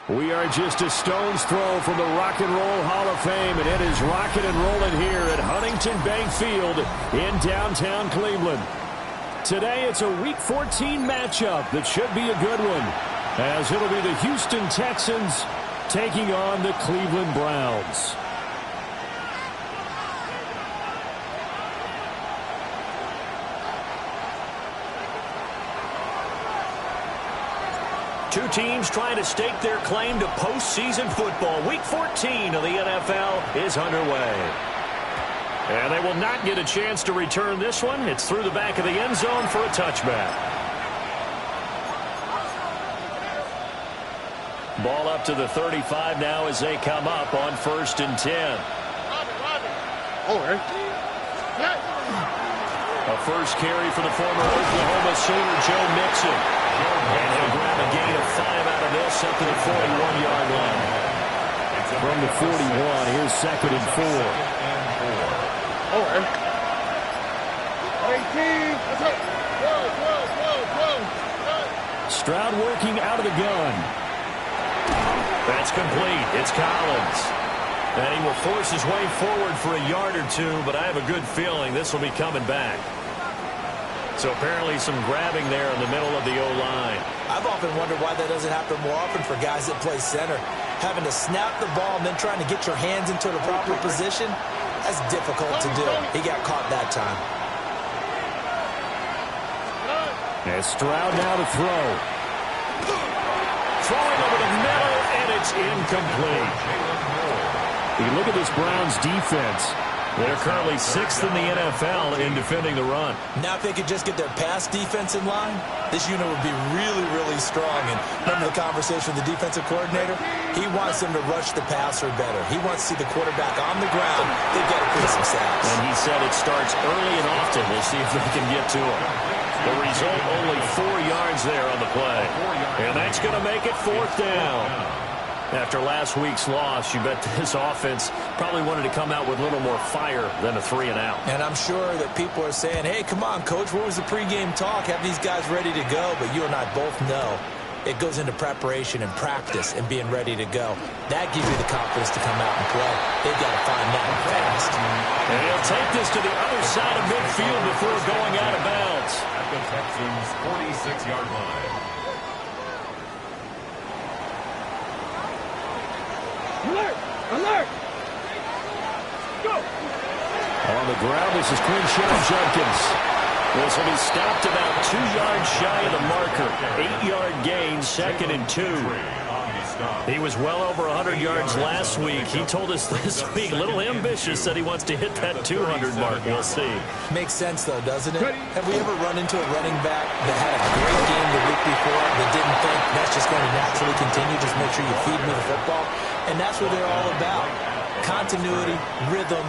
We are just a stone's throw from the Rock and Roll Hall of Fame, and it is rocking and rolling here at Huntington Bank Field in downtown Cleveland. Today, it's a Week 14 matchup that should be a good one, as it'll be the Houston Texans taking on the Cleveland Browns. Two teams trying to stake their claim to postseason football. Week 14 of the NFL is underway. And they will not get a chance to return this one. It's through the back of the end zone for a touchback. Ball up to the 35 now as they come up on 1st and 10. A first carry for the former Oklahoma Sooner, Joe Mixon. And he'll grab a gain of 5 out of this up to the 41-yard line. From the 41, here's 2nd and 4. Stroud working out of the gun. That's complete. It's Collins. And he will force his way forward for a yard or two, but I have a good feeling this will be coming back. So apparently some grabbing there in the middle of the O-line. I've often wondered why that doesn't happen more often for guys that play center. Having to snap the ball and then trying to get your hands into the proper position, that's difficult to do. He got caught that time. And Stroud now to throw. Throwing over the middle, and it's incomplete. You look at this Browns defense. They're currently 6th in the NFL in defending the run. Now if they could just get their pass defense in line, this unit would be really, really strong. And remember the conversation with the defensive coordinator? He wants them to rush the passer better. He wants to see the quarterback on the ground. They've got to create some sacks. And he said it starts early and often. We'll see if they can get to him. The result, only 4 yards there on the play. And that's going to make it 4th down. After last week's loss, you bet this offense probably wanted to come out with a little more fire than a 3-and-out. And I'm sure that people are saying, hey, come on, Coach, what was the pregame talk? Have these guys ready to go? But you and I both know it goes into preparation and practice and being ready to go. That gives you the confidence to come out and play. They've got to find that fast. And he'll take this to the other side of midfield before going out of bounds. At the Texans' 46-yard line. Alert! Alert! Go! On the ground, this is Quinshawn Judkins. This will be stopped about 2 yards shy of the marker. 8-yard gain, 2nd and 2. He was well over 100 yards last week. He told us this week, a little ambitious, that he wants to hit that 200 mark. We'll see. Makes sense, though, doesn't it? Have we ever run into a running back that had a great game the week before that didn't think that's just going to naturally continue? Just make sure you feed me the football. And that's what they're all about. Continuity, rhythm,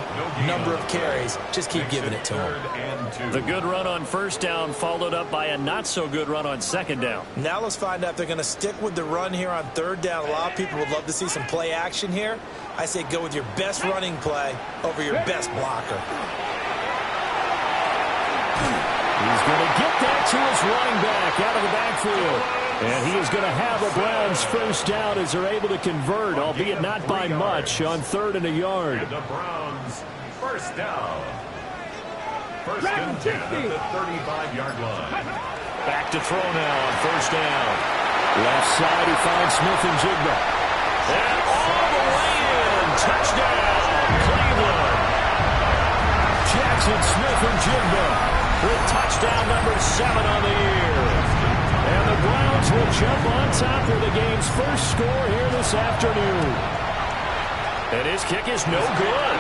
number of carries. Just keep giving it to them. The good run on 1st down followed up by a not-so-good run on 2nd down. Now let's find out if they're going to stick with the run here on 3rd down. A lot of people would love to see some play action here. I say go with your best running play over your best blocker. He's going to get that to his running back out of the backfield. And he is going to have the Browns 1st down as they're able to convert, albeit not by much, on 3rd and a yard. And the Browns 1st down. 1st and 10 at the 35-yard line. Back to throw now on 1st down. Left side, he finds Smith-Njigba. And all the way in. Touchdown, Cleveland. Jackson Smith-Njigba with touchdown number 7 on the year. And And the Browns will jump on top with the game's first score here this afternoon. And his kick is no good.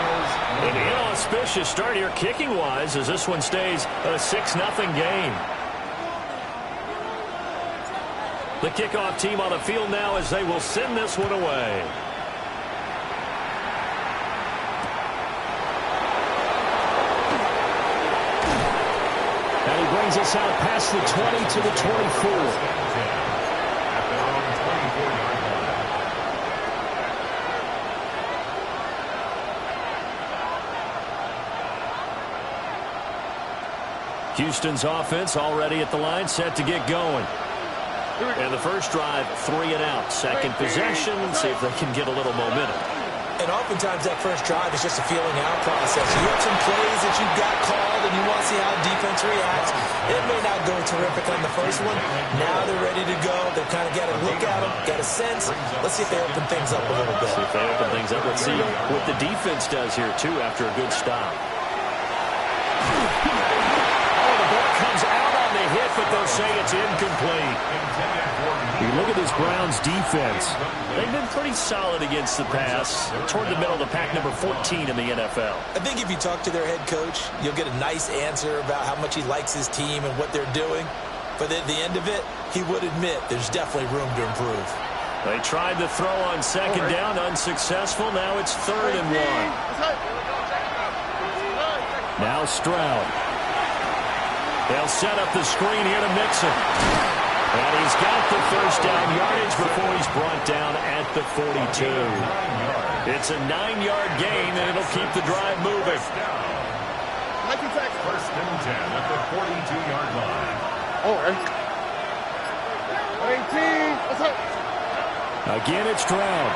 An inauspicious start here kicking-wise as this one stays a 6-0 game. The kickoff team on the field now as they will send this one away. And he brings us out past the 20 to the 24. Houston's offense already at the line, set to get going. And the first drive, 3 and out. Second possession, see if they can get a little momentum. And oftentimes that first drive is just a feeling out process. You have some plays that you've got called and you want to see how defense reacts. It may not go terrific on the first one. Now they're ready to go. They've kind of got to look at them, got a sense. Let's see if they open things up a little bit. See if they open things up. Let's see what the defense does here, too, after a good stop. Hit, but they'll say it's incomplete. You look at this Browns defense. They've been pretty solid against the pass. Toward the middle of the pack, number 14 in the NFL. I think if you talk to their head coach, you'll get a nice answer about how much he likes his team and what they're doing. But at the end of it, he would admit there's definitely room to improve. They tried to throw on second down, unsuccessful. Now it's 3rd and 1. Now Stroud. They'll set up the screen here to Mixon. And he's got the first down yardage before he's brought down at the 42. It's a 9-yard gain, and it'll keep the drive moving. First and 10 at the 42-yard line. Again, it's Stroud.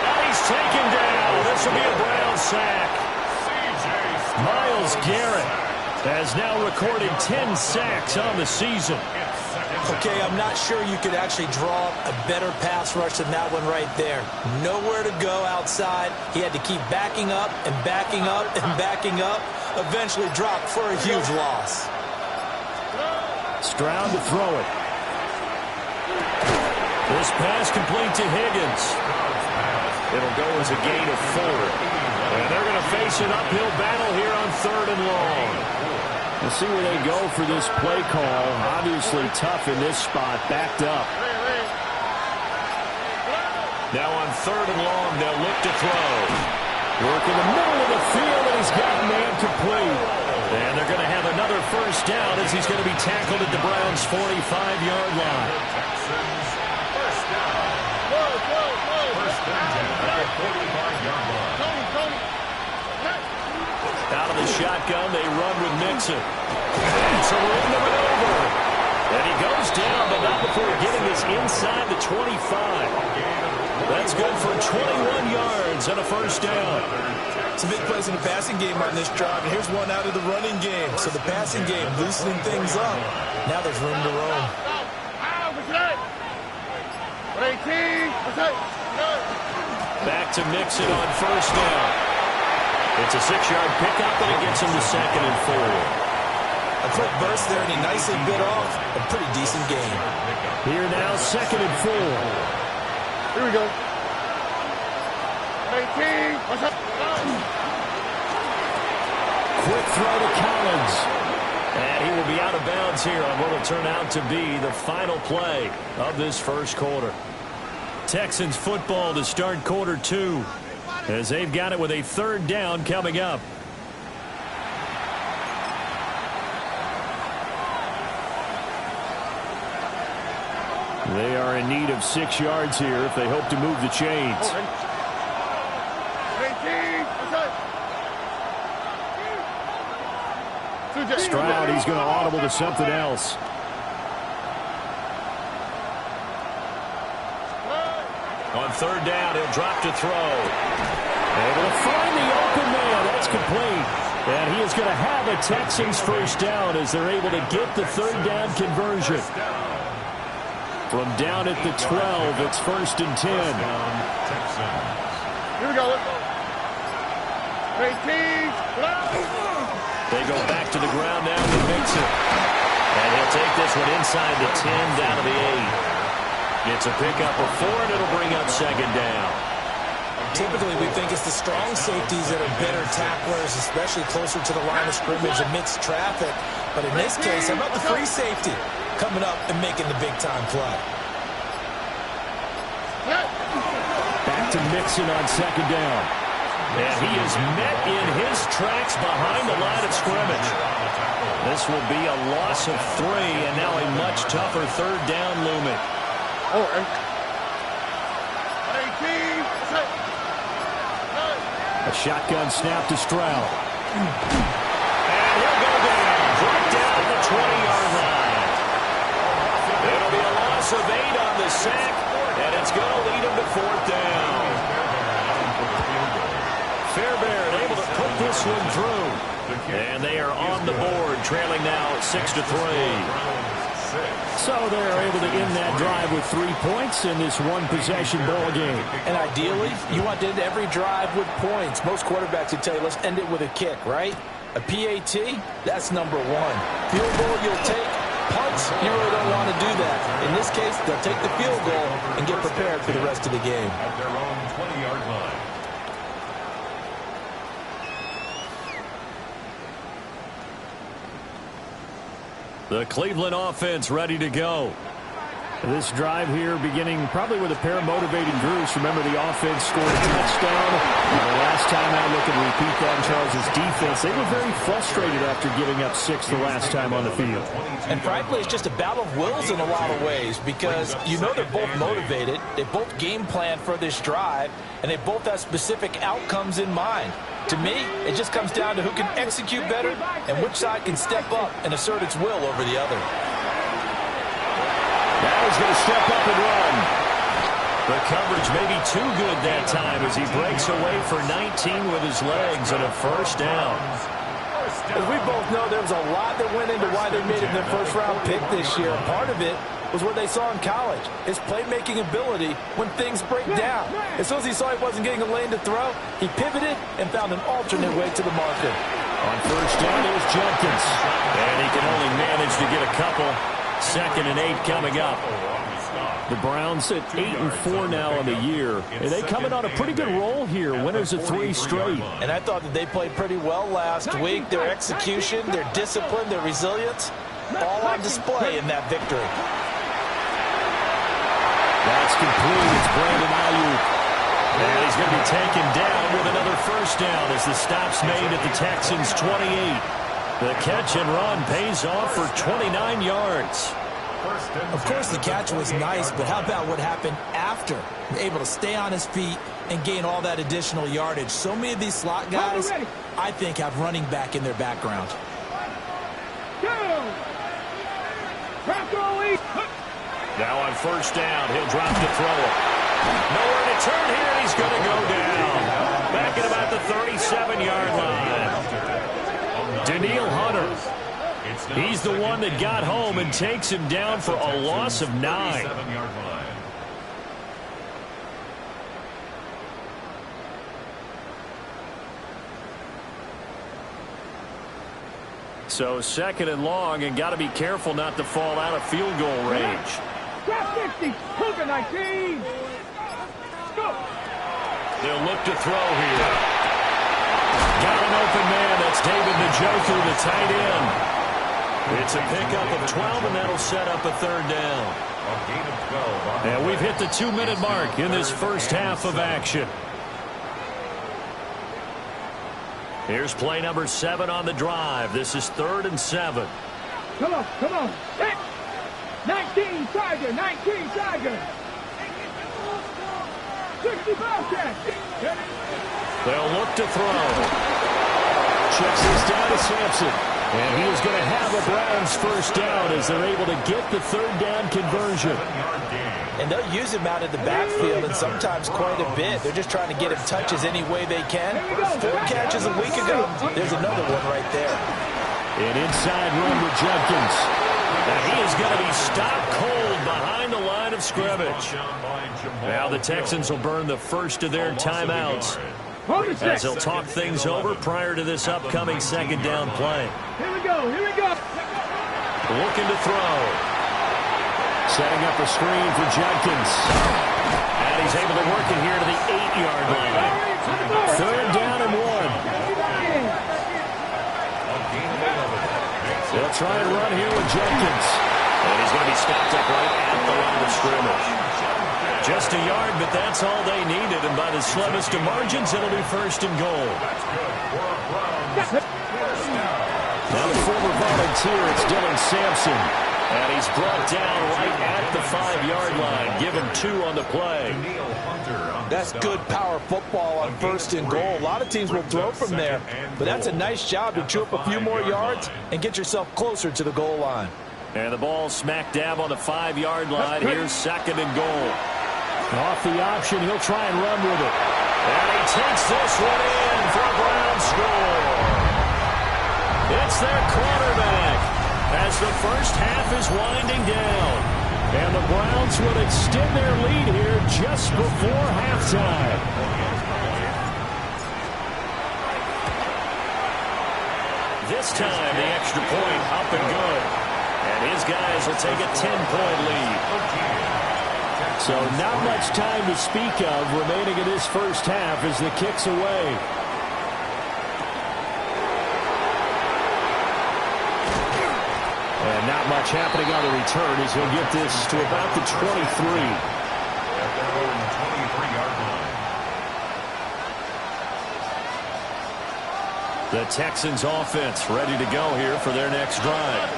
And he's taken down. This will be a Brown sack. Myles Garrett has now recorded 10 sacks on the season. Okay, I'm not sure you could actually draw a better pass rush than that one right there. Nowhere to go outside. He had to keep backing up and backing up and backing up. Eventually dropped for a huge loss. Stroud to throw it. This pass complete to Higgins. It'll go as a gain of 4. And they're going to face an uphill battle here on 3rd and long. We'll see where they go for this play call. Obviously tough in this spot, backed up. Now on 3rd and long, they'll look to throw. Work in the middle of the field, and he's got man complete. And they're going to have another first down as he's going to be tackled at the Browns' 45-yard line. First down. First and 10 at the 45-yard line. Out of the shotgun, they run with Mixon. It's a run to maneuver. And he goes down, but not before getting this inside the 25. That's good for 21 yards and a first down. Some big plays in the passing game on this drive, and here's one out of the running game. So the passing game loosening things up. Now there's room to roam. Back to Mixon on first down. It's a 6-yard pickup, and it gets him to 2nd and 4. A quick burst there, and he nicely bit off a pretty decent game. Here now, 2nd and 4. Here we go. 18. Quick throw to Collins. And he will be out of bounds here on what will turn out to be the final play of this first quarter. Texans football to start quarter 2. As they've got it with a 3rd down coming up. They are in need of 6 yards here if they hope to move the chains. Stroud, he's going to audible to something else. On 3rd down, he'll drop to throw. Able to find the open man. That's complete. And he is going to have a Texans first down as they're able to get the 3rd down conversion. From down at the 12, it's 1st and 10. Here we go. They go back to the ground now with Mixon. And he'll take this one inside the 10, down to the 8. It's a pickup of 4, and it'll bring up second down. Typically, we think it's the strong safeties that are better tacklers, especially closer to the line of scrimmage amidst traffic. But in this case, how about the free safety coming up and making the big-time play? Back to Mixon on second down. And he is met in his tracks behind the line of scrimmage. This will be a loss of 3, and now a much tougher third down looming. A shotgun snap to Stroud. And he'll go down, brought down at the 20-yard line. It'll be a loss of 8 on the sack, and it's going to lead him to fourth down. Fairbairn able to put this one through. And they are on the board, trailing now 6-3. So they're able to end that drive with 3 points in this one-possession ball game. And ideally, you want to end every drive with points. Most quarterbacks would tell you, let's end it with a kick, right? A PAT, that's number 1. Field goal you'll take. Punts, you really don't want to do that. In this case, they'll take the field goal and get prepared for the rest of the game. At their own 20-yard line. The Cleveland offense ready to go. This drive here beginning probably with a pair of motivated groups. Remember, the offense scored a touchdown. The last time out, look and repeat that in Charles' defense. They were very frustrated after giving up 6 the last time on the field. And frankly, it's just a battle of wills in a lot of ways because you know they're both motivated. They both game plan for this drive, and they both have specific outcomes in mind. To me, it just comes down to who can execute better and which side can step up and assert its will over the other. Now he's going to step up and run. The coverage may be too good that time as he breaks away for 19 with his legs and a first down. As we both know, there was a lot that went into why they made it their first-round pick this year. Part of it was what they saw in college, his playmaking ability when things break down. As soon as he saw he wasn't getting a lane to throw, he pivoted and found an alternate way to the marker. On first down, there's Jenkins. And he can only manage to get a couple. 2nd and 8 coming up. The Browns at 8-4 now on the year. And they coming on a pretty good roll here. Winners of 3 straight. And I thought that they played pretty well last week. Their execution, their discipline, their resilience, all on display in that victory. That's complete. It's Brandon Ayuk. And he's going to be taken down with another first down as the stop's made at the Texans' 28. The catch and run pays off for 29 yards. Of course, the catch was nice, but how about what happened after? Able to stay on his feet and gain all that additional yardage. So many of these slot guys, I think, have running back in their background. Now on first down, he'll drop to throw it. Nowhere to turn here, and he's going to go down. Back at about the 37-yard line. Daniil Hunter. He's the one that got home and takes him down for a loss of 9. So 2nd and long, and got to be careful not to fall out of field goal range. They'll look to throw here. Got an open man. That's David Njoku, the tight end. It's a pickup of 12, and that'll set up a third down. And we've hit the 2-minute mark in this first half of action. Here's play number 7 on the drive. This is 3rd and 7. Come on, come on. 19 Tiger, 19 Tiger. 65 catch. They'll look to throw. Checks this down to Sampson. And he is going to have a Browns first down as they're able to get the third down conversion. And they'll use him out of the backfield, and sometimes quite a bit. They're just trying to get him touches any way they can. 4 catches a week ago. There's another one right there. An inside run with Jenkins. And he is going to be stopped cold behind the line of scrimmage. Now the Texans will burn the first of their timeouts as they'll talk things over prior to this upcoming 2nd down play. Here we go, here we go. looking to throw. Setting up a screen for Judkins. And he's able to work it here to the 8-yard line. Third down and 1. They'll try and run here with Judkins. And he's going to be stopped up right at the line of scrimmage. Just a yard, but that's all they needed. And by the slimmest of margins, it'll be first and goal. Now the former volunteer, it's Dylan Sampson. And he's brought down right at the 5-yard line. Give him 2 on the play. That's good power football on first and goal. A lot of teams will throw from there, but that's a nice job to chew up a few more yards and get yourself closer to the goal line. And the ball smack dab on the 5-yard line. Here's second and goal. Off the option, he'll try and run with it. And he takes this one in for a Brown score. It's their quarterback as the first half is winding down. And the Browns will extend their lead here just before halftime. This time, the extra point up and good. And his guys will take a 10-point lead. So not much time to speak of remaining in this first half as the kick's away. And not much happening on the return as he'll get this to about the 23. At their own 23-yard line. The Texans offense ready to go here for their next drive.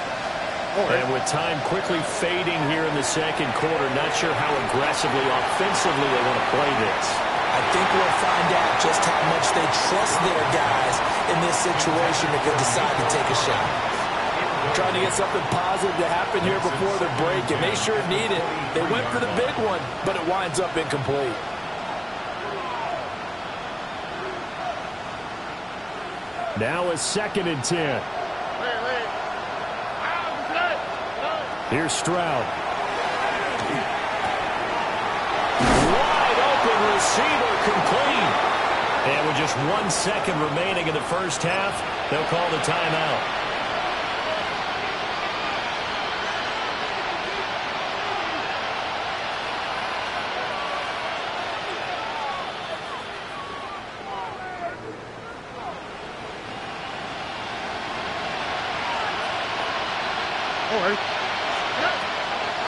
And with time quickly fading here in the second quarter, not sure how aggressively, offensively they want to play this. I think we'll find out just how much they trust their guys in this situation if they decide to take a shot. Trying to get something positive to happen here before the break, and they sure need it. They went for the big one, but it winds up incomplete. Now a second and 10. Here's Stroud. Wide open receiver complete. And with just 1 second remaining in the first half, they'll call the timeout.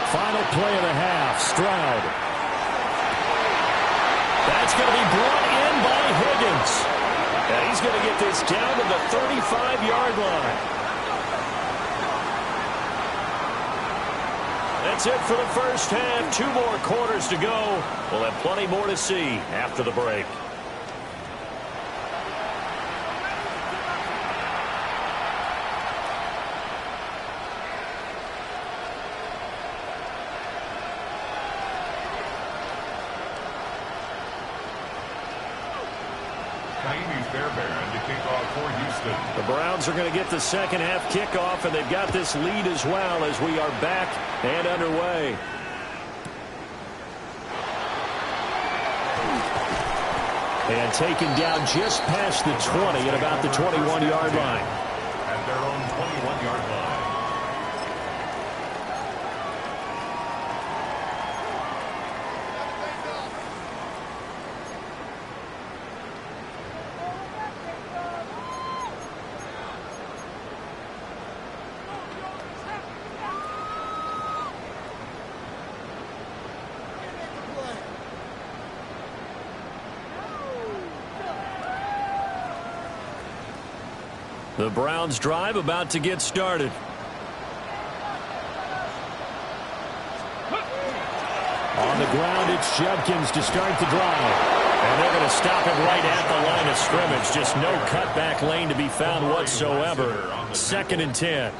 Final play of the half, Stroud. That's going to be brought in by Higgins. And he's going to get this down to the 35-yard line. That's it for the first half. 2 more quarters to go. We'll have plenty more to see after the break. The Browns are going to get the second half kickoff, and they've got this lead as well as we are back and underway. And taken down just past the 20 at about the 21-yard line. At their own 21-yard line. The Browns drive about to get started. On the ground, it's Judkins to start the drive. And they're going to stop him right at the line of scrimmage. Just no cutback lane to be found whatsoever. Second and 10.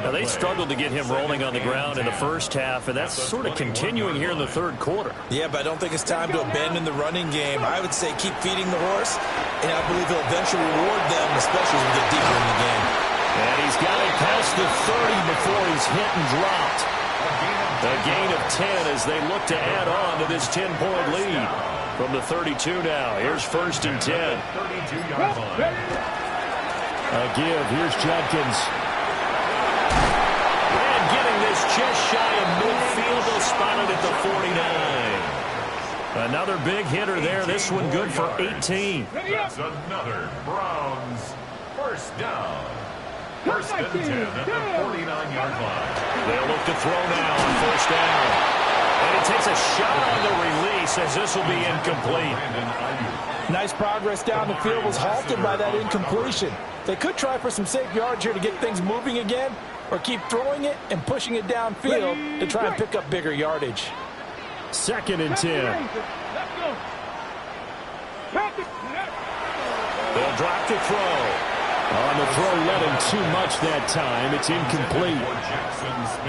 Now, they struggled to get him rolling on the ground in the first half, and that's sort of continuing here in the third quarter. Yeah, but I don't think it's time to abandon the running game. I would say keep feeding the horse, and I believe he'll eventually reward them, especially as we get deeper in the game. And he's got it past the 30 before he's hit and dropped. A gain of 10 as they look to add on to this 10-point lead. From the 32 now, here's first and 10. 32-yard line. A give, here's Judkins. Another big hitter there. This one good for 18. That's another Browns first down. First and 10 at the 49-yard line. They'll look to throw now on first down. And he takes a shot on the release as this will be incomplete. Nice progress down the field, was halted by that incompletion. They could try for some safe yards here to get things moving again, or keep throwing it and pushing it downfield to try and pick up bigger yardage. 2nd and 10. They'll drop to throw. On the throw, led him too much that time. It's incomplete.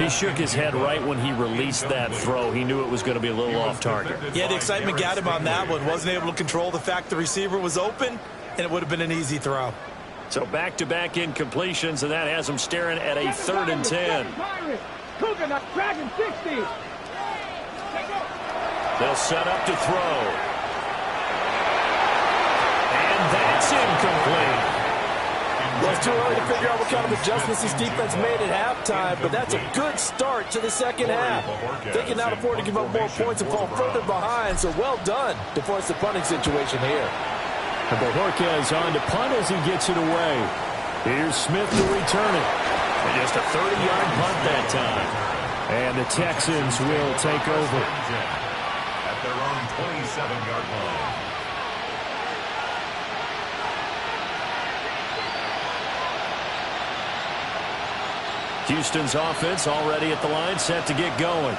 He shook his head right when he released that throw. He knew it was going to be a little off target. Yeah, the excitement got him on that one. Wasn't able to control the fact the receiver was open, and it would have been an easy throw. So back-to-back incompletions, and that has him staring at a 3rd and 10. They'll set up to throw. And that's incomplete. Well, it's too early to figure out what kind of adjustments this defense made at halftime, but that's a good start to the second half. They can now afford to give up more points and fall further behind, so well done to force the punting situation here. And Bojorquez on to punt as he gets it away. Here's Smith to return it. And just a 30-yard punt that time. And the Texans will take over. At their own 27-yard line. Houston's offense already at the line, set to get going.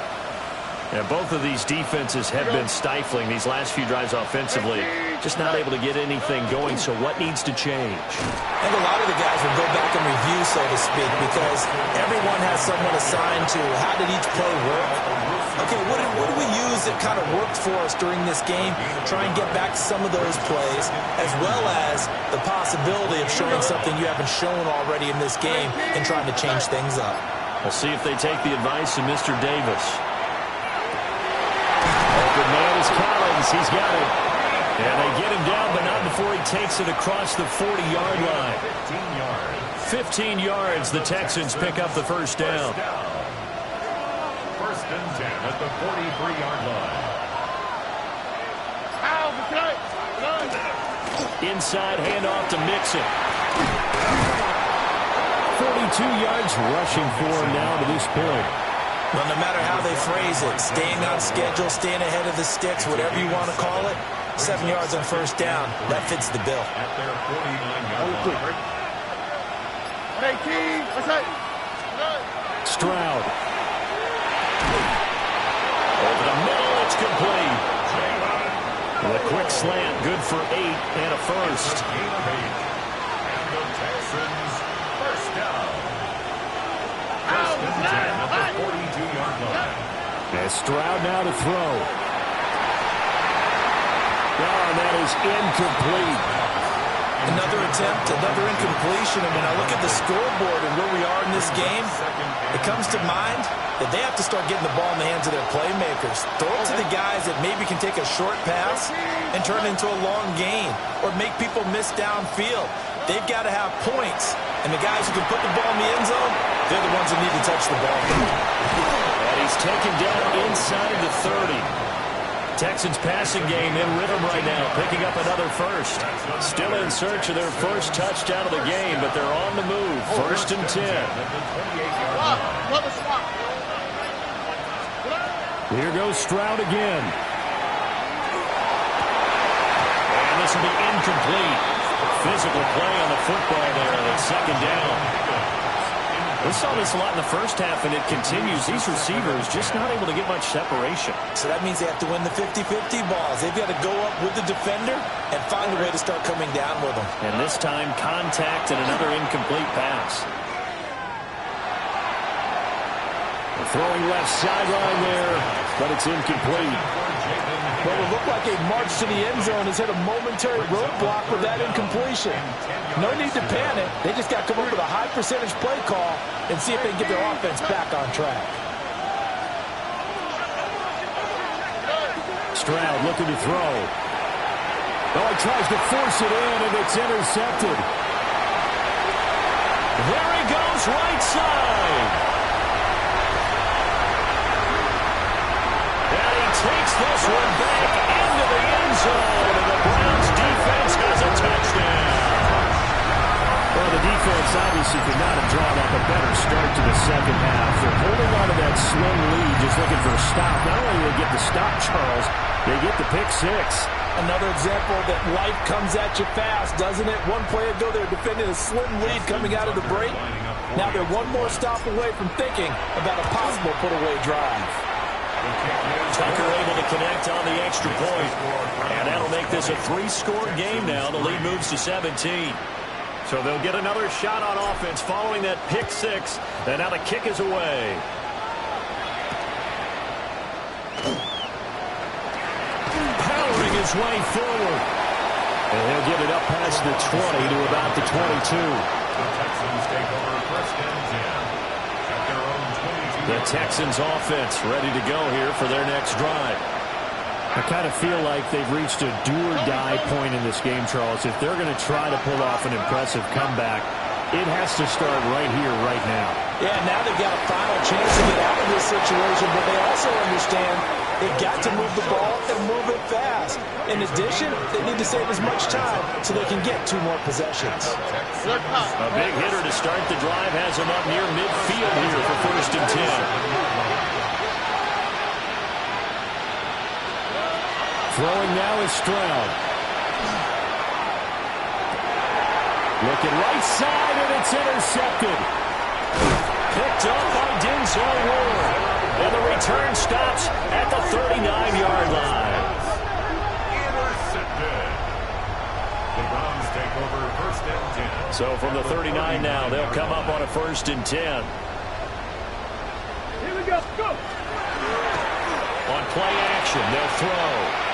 And both of these defenses have been stifling these last few drives offensively. Just not able to get anything going, so what needs to change? I think a lot of the guys will go back and review, so to speak, because everyone has someone assigned to how did each play work. Okay, what do we use that kind of worked for us during this game? Try and get back to some of those plays, as well as the possibility of showing something you haven't shown already in this game and trying to change things up. We'll see if they take the advice of Mr. Davis. Open man is Collins. He's got it. And they get him down, but not before he takes it across the 40-yard line. 15 yards. The Texans pick up the first down. First and 10 at the 43-yard line. Inside handoff to Mixon. 42 yards rushing for him now to this point. Well, no matter how they phrase it, staying on schedule, staying ahead of the sticks, whatever you want to call it, 7 yards on first down, that fits the bill. At their 49-yard line. Stroud. Over the middle, it's complete. And a quick slant, good for 8 and a first. And the Texans first down. First and 10 at the 42-yard line. And Stroud now to throw. Oh, and that is incomplete. Another attempt, another incompletion. And when I look at the scoreboard and where we are in this game, it comes to mind that they have to start getting the ball in the hands of their playmakers. Throw it to the guys that maybe can take a short pass and turn it into a long gain or make people miss downfield. They've got to have points. And the guys who can put the ball in the end zone, they're the ones who need to touch the ball. And he's taken down inside the 30. Texans passing game in rhythm right now, picking up another first. Still in search of their first touchdown of the game, but they're on the move. First and 10. Here goes Stroud again. And this will be incomplete. Physical play on the football there, and it's second down. We saw this a lot in the first half, and it continues. These receivers just not able to get much separation. So that means they have to win the 50-50 balls. They've got to go up with the defender and find a way to start coming down with them. And this time, contact and another incomplete pass. Throwing left sideline there, but it's incomplete. Well, it looked like a march to the end zone has hit a momentary roadblock with that incompletion. No need to panic. They just got to come up with a high percentage play call and see if they can get their offense back on track. Stroud looking to throw. Oh, he tries to force it in, and it's intercepted. There he goes, right side. And he takes this one back into zone, and the Browns defense has a touchdown. Well, the defense obviously could not have drawn up a better start to the second half. They're holding on to that slim lead, just looking for a stop. Not only do they get the stop, Charles, they get the pick six. Another example that life comes at you fast, doesn't it? One play ago, they were defending a slim lead coming out of the break. Now they're one more stop away from thinking about a possible put-away drive. Tucker able to connect on the extra point. And that'll make this a 3-score game now. The lead moves to 17. So they'll get another shot on offense following that pick six. And now the kick is away. Powering his way forward. And he'll get it up past the 20 to about the 22. The Texans take over first and 10. At their own 22. The Texans offense ready to go here for their next drive. I kind of feel like they've reached a do-or-die point in this game, Charles. If they're going to try to pull off an impressive comeback, it has to start right here, right now. Yeah, now they've got a final chance to get out of this situation, but they also understand they've got to move the ball and move it fast. In addition, they need to save as much time so they can get 2 more possessions. A big hitter to start the drive has him up near midfield here for first and 10. Throwing now is Stroud. Looking right side, and it's intercepted. Picked up by Denzel Ward. And the return stops at the 39-yard line. Intercepted. The Browns take over first and 10. So from the 39 now, they'll come up on a first and 10. Here we go. Go. On play action, they'll throw.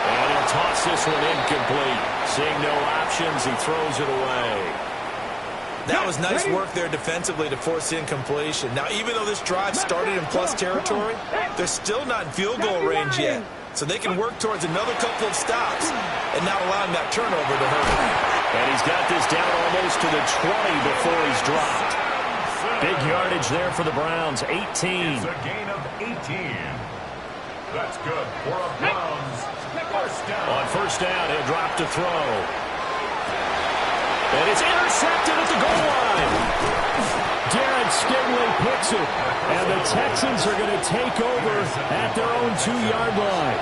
And he'll toss this one incomplete. Seeing no options, he throws it away. That was nice work there defensively to force incompletion. Now, even though this drive started in plus territory, they're still not in field goal range yet. So they can work towards another couple of stops and not allowing that turnover to hurt them. And he's got this down almost to the 20 before he's dropped. Big yardage there for the Browns, 18. It's a gain of 18. That's good for a Browns first down. On first down, he'll drop to throw. And it's intercepted at the goal line. Jared Stingley picks it, and the Texans are going to take over at their own 2-yard line.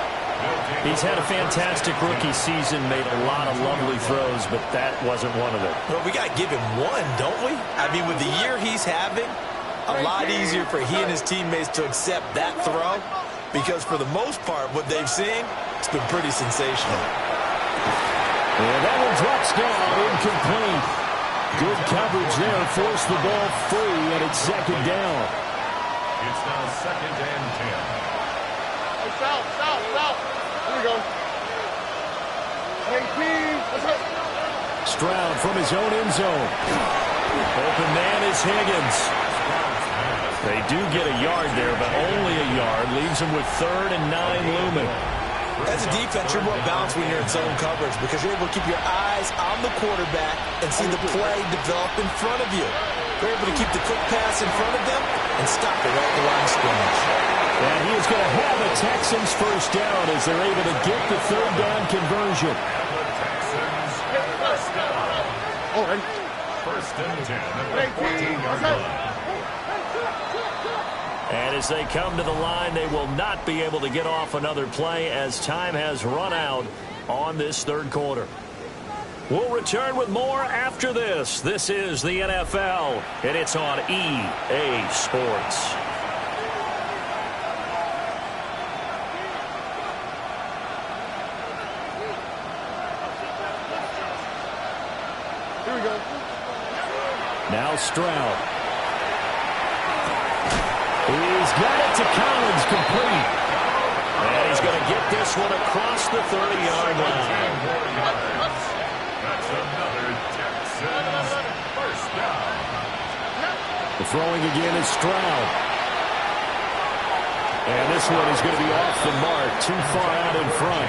He's had a fantastic rookie season, made a lot of lovely throws, but that wasn't one of them. Well, we got to give him one, don't we? I mean, with the year he's having, a lot easier for he and his teammates to accept that throw, because for the most part, what they've seen, it's been pretty sensational. And that one drops down, incomplete. Good coverage there, forced the ball free, and it's second down. It's now second and 10. South. Here we go. 18. Let's go. Stroud from his own end zone. Open man is Higgins. They do get a yard there, but only a yard. Leaves them with 3rd and 9 looming. As a defense, you're more balanced when you're in zone coverage because you're able to keep your eyes on the quarterback and see the play develop in front of you. You're able to keep the quick pass in front of them and stop it right at the line of scrimmage. And he is going to have a Texans first down as they're able to get the 3rd down conversion. And the Texans get first down. All right. First and 10 at the 14-yard line. And as they come to the line, they will not be able to get off another play as time has run out on this 3rd quarter. We'll return with more after this. This is the NFL, and it's on EA Sports. Here we go. Now Stroud. He's got it to Collins, complete. And he's going to get this one across the 30-yard line. That's another Texans first down. The throwing again is Stroud. And this one is going to be off the mark, too far out in front.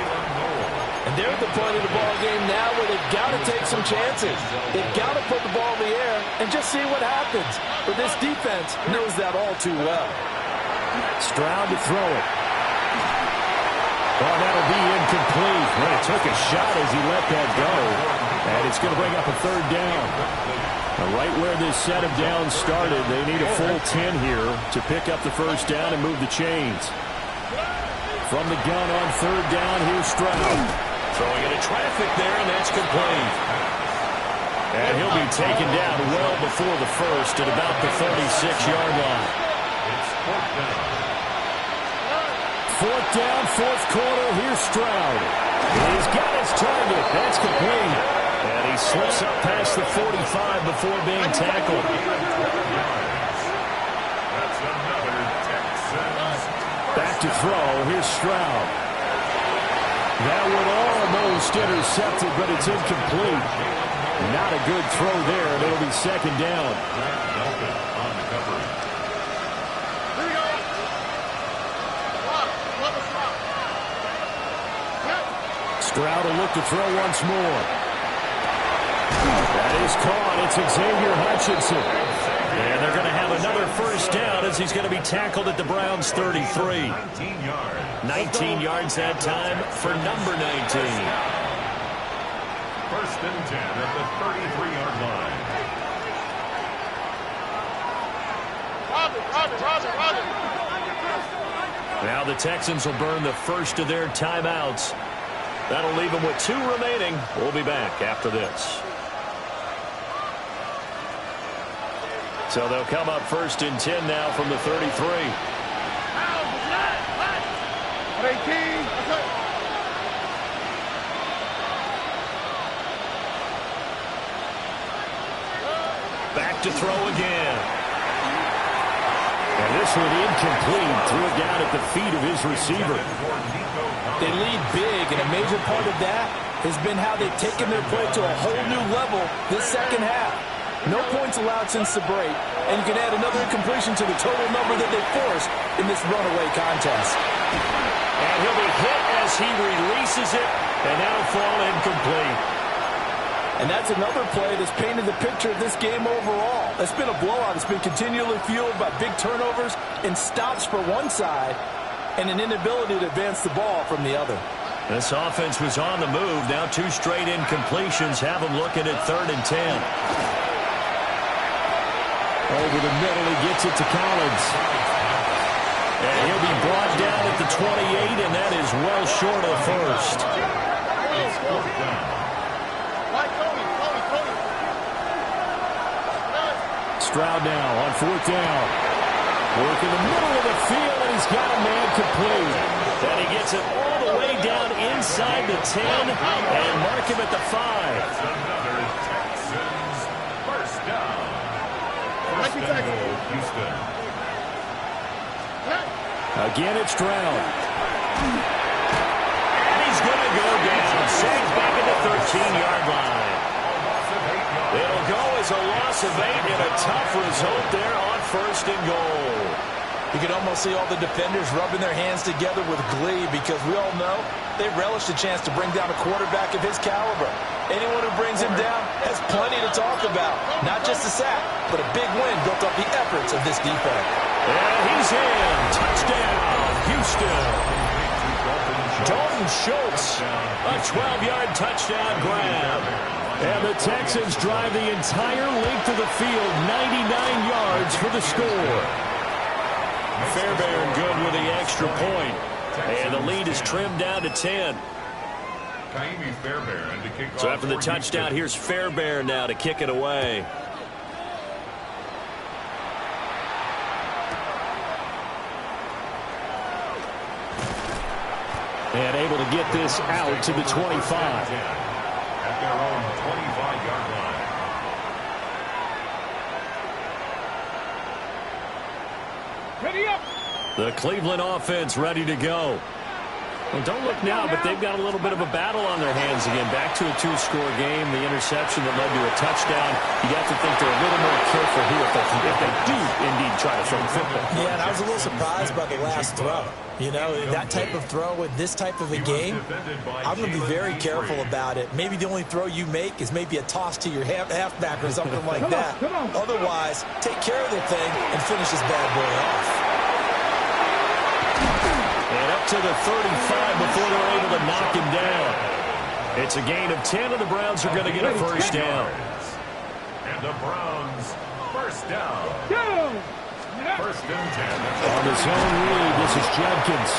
And they're at the point of the ball game now where they've got to take some chances. They've got to put the ball in the air and just see what happens. But this defense knows that all too well. Stroud to throw it. Oh, that'll be incomplete. Well, he took a shot as he let that go. And it's going to bring up a third down. Now, right where this set of downs started, they need a full 10 here to pick up the first down and move the chains. From the gun on third down, here's Stroud. Throwing into traffic there, and that's complete. And he'll be taken down well before the first at about the 36-yard line. It's fourth down. Fourth down, fourth quarter. Here's Stroud. He's got his target. That's complete. And he slips up past the 45 before being tackled. That's another Texans. Back to throw. Here's Stroud. That one almost intercepted, but it's incomplete. Not a good throw there, and it'll be second down. On coverage. Here we go. Stroud will look to throw once more. That is caught. It's Xavier Hutchinson. And they're going to have another first down as he's going to be tackled at the Browns' 33. 19 yards. 19 yards that time for number 19. First and 10 at the 33-yard line. Robin. Now the Texans will burn the first of their timeouts. That'll leave them with 2 remaining. We'll be back after this. So they'll come up first and 10 now from the 33. 18. Back to throw again. And this one incomplete. Threw it down at the feet of his receiver. They lead big, and a major part of that has been how they've taken their play to a whole new level this second half. No points allowed since the break, and you can add another incompletion to the total number that they forced in this runaway contest. And he'll be hit as he releases it, and that'll fall incomplete. And that's another play that's painted the picture of this game overall. It's been a blowout. It's been continually fueled by big turnovers and stops for one side and an inability to advance the ball from the other. This offense was on the move. Now 2 straight incompletions have them looking at 3rd and 10. Over the middle, he gets it to Collins. And he'll be brought down at the 28, and that is well short of first. It's fourth down. Stroud now on 4th down. Work in the middle of the field, and he's got a man complete. And he gets it all the way down inside the 10 and mark him at the 5. That's another Texans first down. First and goal, Houston. Again, it's Stroud. And he's going to go down. Sacked back at the 13-yard line. It'll go as a loss of 8 and a tough result there on 1st and goal. You can almost see all the defenders rubbing their hands together with glee because we all know they relish the chance to bring down a quarterback of his caliber. Anyone who brings him down has plenty to talk about. Not just a sack, but a big win built off the efforts of this defense. And he's in. Touchdown, Houston. Dalton Schultz, a 12-yard touchdown grab. And the Texans drive the entire length of the field, 99 yards for the score. Fairbairn good with the extra point. And the lead is trimmed down to 10. So after the touchdown, here's Fairbairn now to kick it away. And able to get this out to the 25. At their own 25-yard line. Ready up. The Cleveland offense ready to go. Well, don't look now, but they've got a little bit of a battle on their hands again. Back to a 2-score game. The interception that led to a touchdown. You got to think they're a little more careful here if they do indeed try to throw the football. Yeah, and I was a little surprised by the last throw. You know, that type of throw in this type of a game, I'm going to be very careful about it. Maybe the only throw you make is maybe a toss to your halfback or something like that. Otherwise, take care of the thing and finish this bad boy off. And up to the 35 before they're able to knock him down. It's a gain of 10, and the Browns are going to get a first down. And the Browns, first down. First and 10. On his own read, this is Judkins.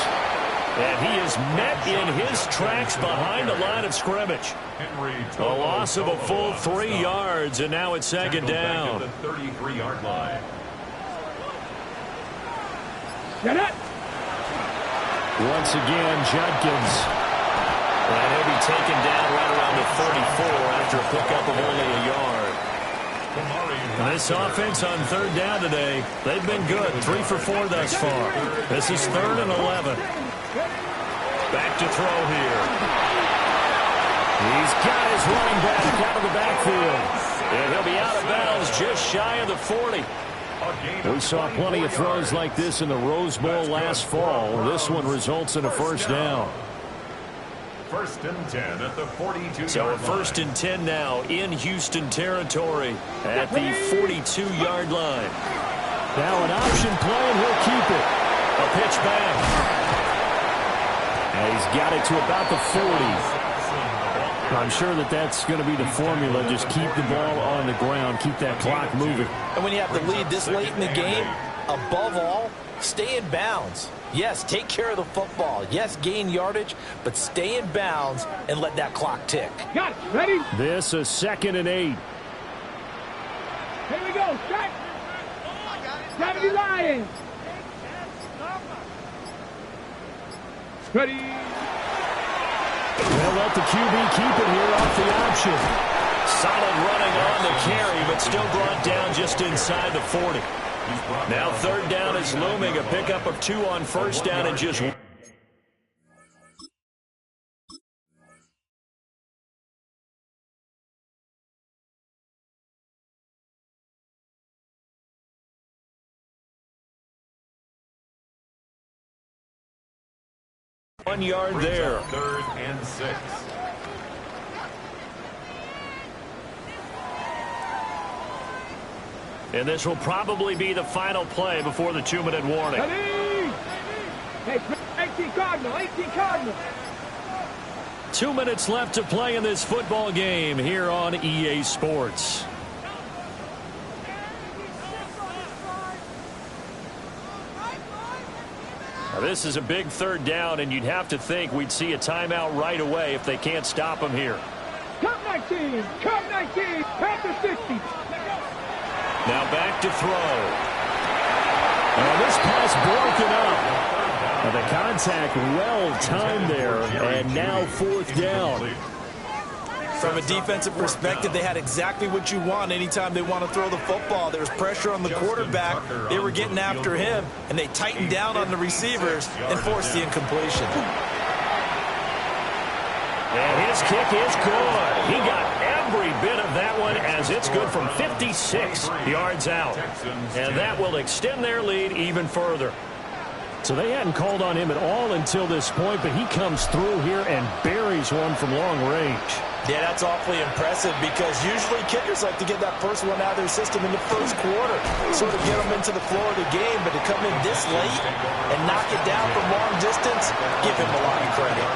And he is met in his tracks behind the line of scrimmage. A loss of a full 3 yards, and now it's second down. The 33-yard line. Once again, Judkins. And he'll be taken down right around the 34 after a pickup of only a yard. This offense on third down today, they've been good. 3 for 4 thus far. This is 3rd and 11. Back to throw here. He's got his running back out of the backfield. And he'll be out of bounds just shy of the 40. We saw plenty of throws like this in the Rose Bowl last fall. This one results in a first down. First and 10 at the 42-yard So a line. first and 10 now in Houston territory at the 42-yard line. Now an option play, and he'll keep it. A pitch back. And he's got it to about the 40. I'm sure that that's going to be the formula. Just keep the ball on the ground. Keep that clock moving. And when you have the lead this late in the game, above all, stay in bounds. Yes, take care of the football. Yes, gain yardage, but stay in bounds and let that clock tick. Got it. Ready? This is 2nd and 8. Here we go. Strike. Gravity Lions. Ready. They'll let the QB keep it here off the option. Solid running on the carry, but still brought down just inside the 40. Now third down is looming. A pickup of 2 on first down and just 1 yard there. 3rd and 6. And this will probably be the final play before the 2-minute warning. Ready. Hey, 18 Cardinal. 18 Cardinal. 2 minutes left to play in this football game here on EA Sports. Now this is a big third down, and you'd have to think we'd see a timeout right away if they can't stop him here. Come 19. Come 19. Panther 60. Now back to throw. And this pass broken up. And the contact well timed there, and now 4th down. From a defensive perspective, they had exactly what you want anytime they want to throw the football. There was pressure on the quarterback. They were getting after him, and they tightened down on the receivers and forced the incompletion. And his kick is good. He got every bit of that one as it's good from 56 yards out. And that will extend their lead even further. So they hadn't called on him at all until this point, but he comes through here and buries one from long range. Yeah, that's awfully impressive because usually kickers like to get that first one out of their system in the first quarter, sort of get them into the flow of the game, but to come in this late and knock it down from long distance, give him a lot of credit.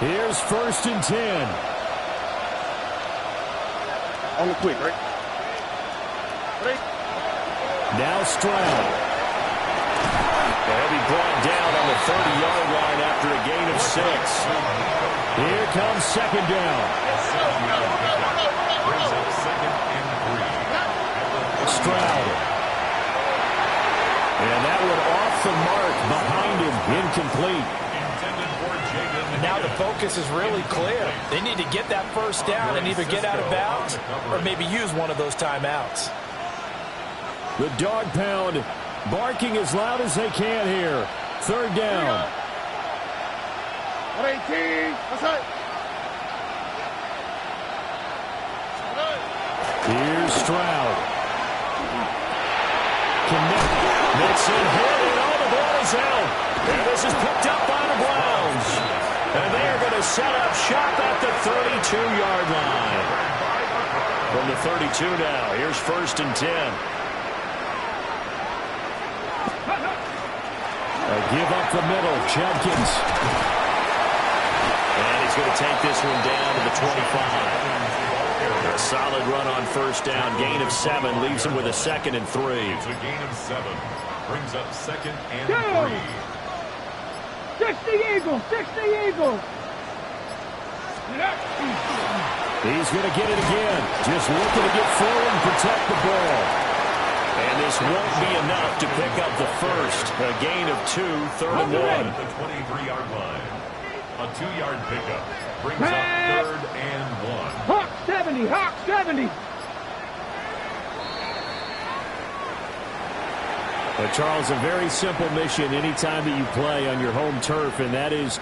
Here's 1st and 10. On the quick, right? Ready? Now Stroud. They'll be brought down on the 30-yard line after a gain of 6. Here comes 2nd down. Brings up 2nd and 3. Stroud. And that one off the mark behind him. Incomplete. Now the focus is really clear. They need to get that first down and either get out of bounds or maybe use one of those timeouts. The dog pound barking as loud as they can here. 3rd down. 18. That's it. Here's Stroud. Mixon hit, and all the ball is out. And this is picked up by the Browns. And they are going to set up shop at the 32-yard line. From the 32 now, here's 1st and 10. A give up the middle, Judkins. And he's going to take this one down to the 25. A solid run on 1st down. Gain of 7 leaves him with a 2nd and 3. It's a gain of 7. Brings up 2nd and 3. 60 Eagles, 60 Eagles. He's going to get it again. Just looking to get forward and protect the ball. And this won't be enough to pick up the first. A gain of 2, 3rd and 1. At the 23-yard line. A 2-yard pickup. Brings up 3rd and 1. Hawk 70, Hawk 70. But Charles, a very simple mission anytime that you play on your home turf, and that is